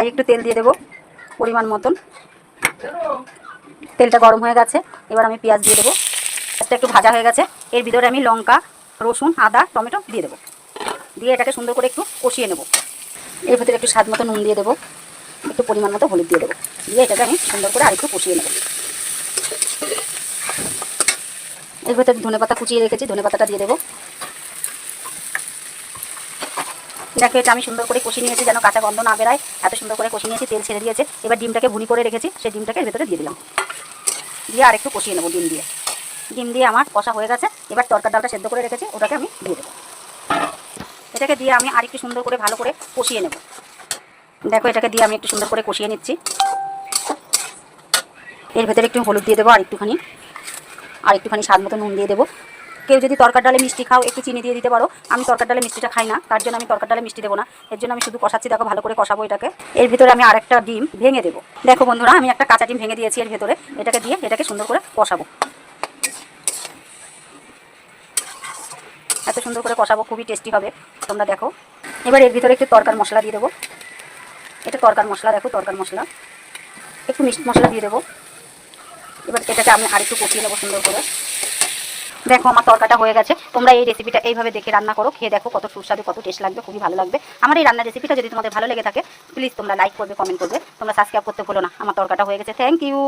কড়াই একটু তেল দিয়ে দেবো পরিমাণ মতন। তেলটা গরম হয়ে গেছে, এবার আমি পেঁয়াজ দিয়ে দেবো। পেঁয়াজটা একটু ভাজা হয়ে গেছে, এর ভিতরে আমি লঙ্কা, রসুন, আদা, টমেটো দিয়ে দেবো। দিয়ে এটাকে সুন্দর করে একটু কষিয়ে নেব। এর ভিতরে একটু স্বাদ মতো নুন দিয়ে দেবো, একটু পরিমাণ মতো হলুদ দিয়ে দেবো। দিয়ে এটাকে আমি সুন্দর করে আরেকটু কষিয়ে নেব। এর ভিতরে ধনেপাতা কুচিয়ে রেখেছি, ধনেপাতাটা দিয়ে দেবো। দেখো এটা আমি সুন্দর করে কষিয়ে নিয়েছি, যেন কাঁচা গন্ধ না বেরায়, এত সুন্দর করে কষিয়ে নিয়েছি, তেল ছেড়ে দিয়েছে। এবার ডিমটাকে ভুনি করে রেখেছি, সেই ডিমটাকে এর ভেতরে দিয়ে দিলাম। দিয়ে আরেকটু কষিয়ে নেবো ডিম দিয়ে। ডিম দিয়ে আমার কষা হয়ে গেছে, এবার তরকার ডালটা সেদ্ধ করে রেখেছি, ওটাকে আমি দিয়ে দেবো। এটাকে দিয়ে আমি আরেকটু সুন্দর করে ভালো করে কষিয়ে নেব। দেখো এটাকে দিয়ে আমি একটু সুন্দর করে কষিয়ে নিচ্ছি। এর ভেতরে একটু হলুদ দিয়ে দেবো, আর একটুখানি স্বাদ মতো নুন দিয়ে দেবো। কেউ যদি তরকার ডালে মিষ্টি খাও, একটু চিনি দিয়ে দিতে পারো। আমি তরকার ডালে মিষ্টিটা খাই না, তার জন্য আমি তরকার ডালে মিষ্টি দেবো না। এর জন্য আমি শুধু কষাচ্ছি। দেখো ভালো করে কষাবো এটাকে। এর ভিতরে আমি আরেকটা ডিম ভেঙে দেবো। দেখো বন্ধুরা, আমি একটা কাঁচা ডিম ভেঙে দিয়েছি এর ভেতরে। এটাকে দিয়ে এটাকে সুন্দর করে কষাবো। এত সুন্দর করে কষাবো, খুবই টেস্টি হবে, তোমরা দেখো। এবার এর ভিতরে একটু তরকার মশলা দিয়ে দেবো। এটা তরকার মশলা, দেখো তরকার মশলা, একটু মিষ্টি মশলা দিয়ে দেবো। এবার এটাকে আমি আরেকটু কষিয়ে নেবো সুন্দর করে। দেখো আমার তরকাটা হয়ে গেছে। তোমরা এই রেসিপিটা এইভাবে দেখে রান্না করো, খেয়ে দেখো কত সুস্বাদু, কত টেস্ট লাগবে, খুবই ভালো লাগবে। আমার এই রান্নার রেসিপিটা যদি তোমাদের ভালো লেগে থাকে, প্লিজ তোমরা লাইক করবে, কমেন্ট করবে, তোমরা সাবস্ক্রাইব করতে ভুলো না। আমার তরকাটা হয়ে গেছে। Thank you.